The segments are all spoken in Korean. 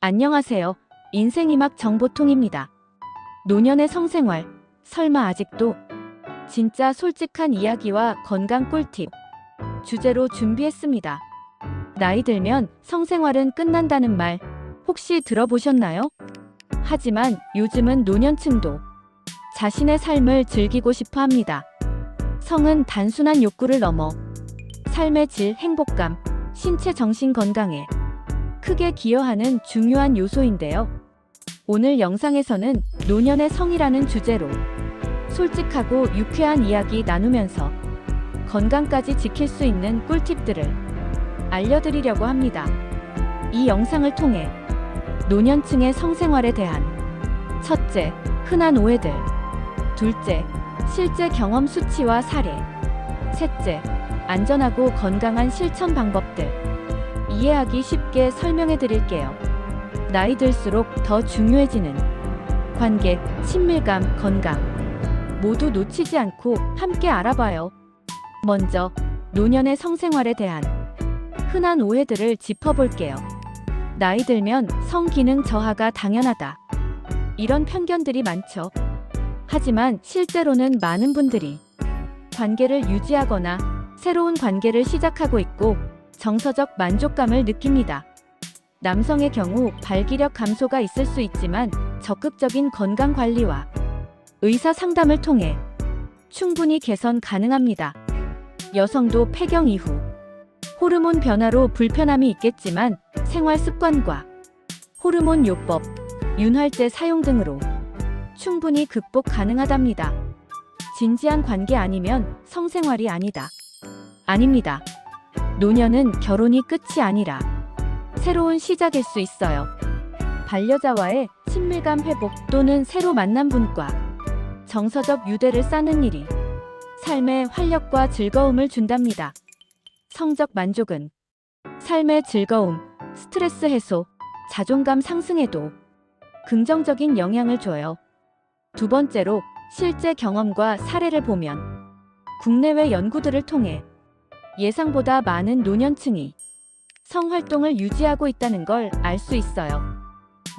안녕하세요. 인생이막 정보통입니다. 노년의 성생활, 설마 아직도? 진짜 솔직한 이야기와 건강 꿀팁 주제로 준비했습니다. 나이 들면 성생활은 끝난다는 말 혹시 들어보셨나요? 하지만 요즘은 노년층도 자신의 삶을 즐기고 싶어 합니다. 성은 단순한 욕구를 넘어 삶의 질, 행복감, 신체 정신 건강에 크게 기여하는 중요한 요소인데요. 오늘 영상에서는 노년의 성이라는 주제로 솔직하고 유쾌한 이야기 나누면서 건강까지 지킬 수 있는 꿀팁들을 알려드리려고 합니다. 이 영상을 통해 노년층의 성생활에 대한 첫째, 흔한 오해들, 둘째, 실제 경험 수치와 사례, 셋째, 안전하고 건강한 실천 방법들 이해하기 쉽게 설명해 드릴게요. 나이 들수록 더 중요해지는 관계, 친밀감, 건강 모두 놓치지 않고 함께 알아봐요. 먼저 노년의 성생활에 대한 흔한 오해들을 짚어볼게요. 나이 들면 성기능 저하가 당연하다. 이런 편견들이 많죠. 하지만 실제로는 많은 분들이 관계를 유지하거나 새로운 관계를 시작하고 있고 정서적 만족감을 느낍니다. 남성의 경우 발기력 감소가 있을 수 있지만 적극적인 건강 관리와 의사 상담을 통해 충분히 개선 가능합니다. 여성도 폐경 이후 호르몬 변화로 불편함이 있겠지만 생활 습관과 호르몬 요법, 윤활제 사용 등으로 충분히 극복 가능하답니다. 진지한 관계 아니면 성생활이 아니다. 아닙니다. 노년은 결혼이 끝이 아니라 새로운 시작일 수 있어요. 반려자와의 친밀감 회복 또는 새로 만난 분과 정서적 유대를 쌓는 일이 삶에 활력과 즐거움을 준답니다. 성적 만족은 삶의 즐거움, 스트레스 해소, 자존감 상승에도 긍정적인 영향을 줘요. 두 번째로 실제 경험과 사례를 보면 국내외 연구들을 통해 예상보다 많은 노년층이 성활동을 유지하고 있다는 걸 알 수 있어요.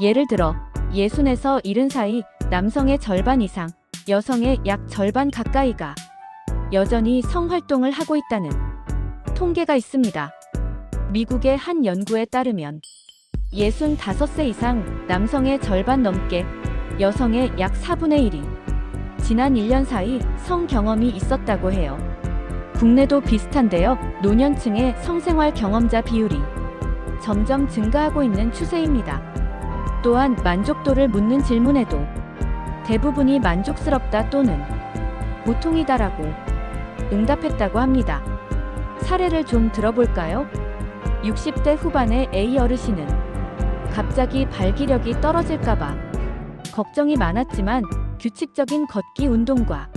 예를 들어 60에서 70 사이 남성의 절반 이상, 여성의 약 절반 가까이가 여전히 성활동을 하고 있다는 통계가 있습니다. 미국의 한 연구에 따르면 65세 이상 남성의 절반 넘게, 여성의 약 4분의 1이 지난 1년 사이 성 경험이 있었다고 해요. 국내도 비슷한데요. 노년층의 성생활 경험자 비율이 점점 증가하고 있는 추세입니다. 또한 만족도를 묻는 질문에도 대부분이 만족스럽다 또는 보통이다라고 응답했다고 합니다. 사례를 좀 들어볼까요? 60대 후반의 A 어르신은 갑자기 발기력이 떨어질까봐 걱정이 많았지만 규칙적인 걷기 운동과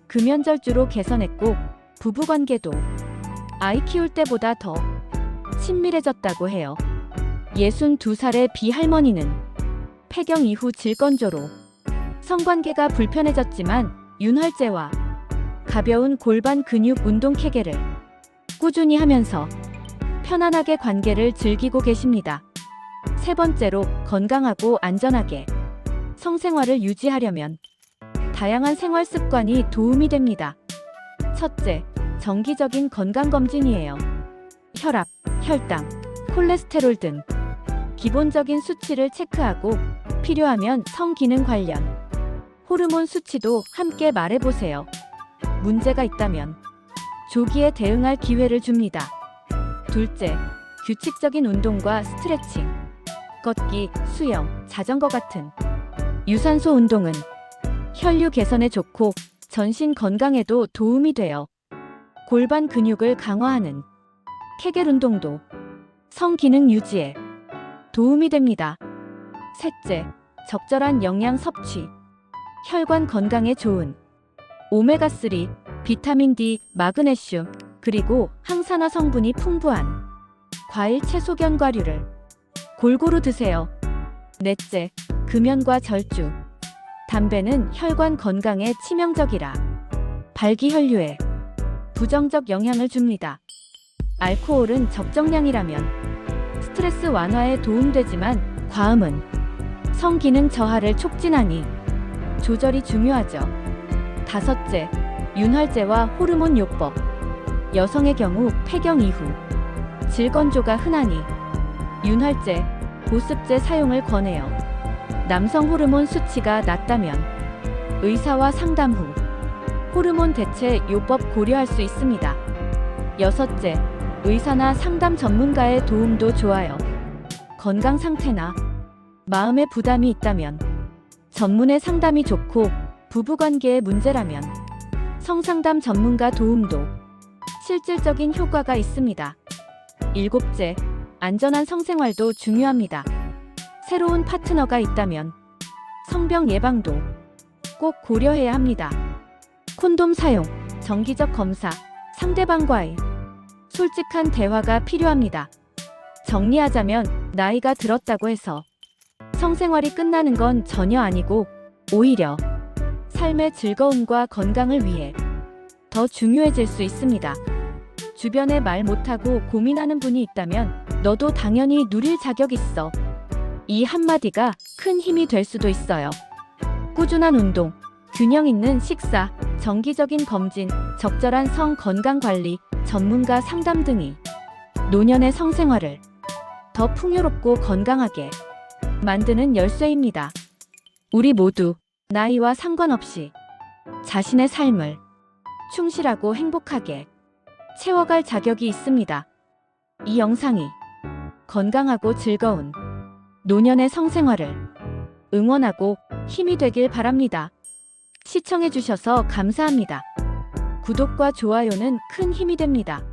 금연절주로 개선했고 부부관계도 아이 키울 때보다 더 친밀해졌다고 해요. 62살의 B 할머니는 폐경 이후 질건조로 성관계가 불편해졌지만 윤활제와 가벼운 골반 근육 운동 케겔을 꾸준히 하면서 편안하게 관계를 즐기고 계십니다. 세 번째로 건강하고 안전하게 성생활을 유지하려면 다양한 생활 습관이 도움이 됩니다. 첫째, 정기적인 건강검진이에요. 혈압, 혈당, 콜레스테롤 등 기본적인 수치를 체크하고 필요하면 성기능 관련 호르몬 수치도 함께 말해보세요. 문제가 있다면 조기에 대응할 기회를 줍니다. 둘째, 규칙적인 운동과 스트레칭, 걷기, 수영, 자전거 같은 유산소 운동은 혈류 개선에 좋고 전신 건강에도 도움이 돼요. 골반 근육을 강화하는 케겔 운동도 성기능 유지에 도움이 됩니다. 셋째, 적절한 영양 섭취, 혈관 건강에 좋은 오메가3, 비타민 D, 마그네슘, 그리고 항산화 성분이 풍부한 과일, 채소, 견과류를 골고루 드세요. 넷째, 금연과 절주, 담배는 혈관 건강에 치명적이라 발기혈류에 부정적 영향을 줍니다. 알코올은 적정량이라면 스트레스 완화에 도움되지만 과음은 성기능 저하를 촉진하니 조절이 중요하죠. 다섯째, 윤활제와 호르몬 요법. 여성의 경우 폐경 이후 질건조가 흔하니 윤활제, 보습제 사용을 권해요. 남성 호르몬 수치가 낮다면 의사와 상담 후 호르몬 대체 요법 고려할 수 있습니다. 여섯째, 의사나 상담 전문가의 도움도 좋아요. 건강 상태나 마음의 부담이 있다면 전문의 상담이 좋고, 부부관계의 문제라면 성상담 전문가 도움도 실질적인 효과가 있습니다. 일곱째, 안전한 성생활도 중요합니다. 새로운 파트너가 있다면 성병 예방도 꼭 고려해야 합니다. 콘돔 사용, 정기적 검사, 상대방과의 솔직한 대화가 필요합니다. 정리하자면 나이가 들었다고 해서 성생활이 끝나는 건 전혀 아니고, 오히려 삶의 즐거움과 건강을 위해 더 중요해질 수 있습니다. 주변에 말 못하고 고민하는 분이 있다면 너도 당연히 누릴 자격 있어. 이 한마디가 큰 힘이 될 수도 있어요. 꾸준한 운동, 균형 있는 식사, 정기적인 검진, 적절한 성 건강 관리, 전문가 상담 등이 노년의 성생활을 더 풍요롭고 건강하게 만드는 열쇠입니다. 우리 모두 나이와 상관없이 자신의 삶을 충실하고 행복하게 채워갈 자격이 있습니다. 이 영상이 건강하고 즐거운 노년의 성생활을 응원하고 힘이 되길 바랍니다. 시청해주셔서 감사합니다. 구독과 좋아요는 큰 힘이 됩니다.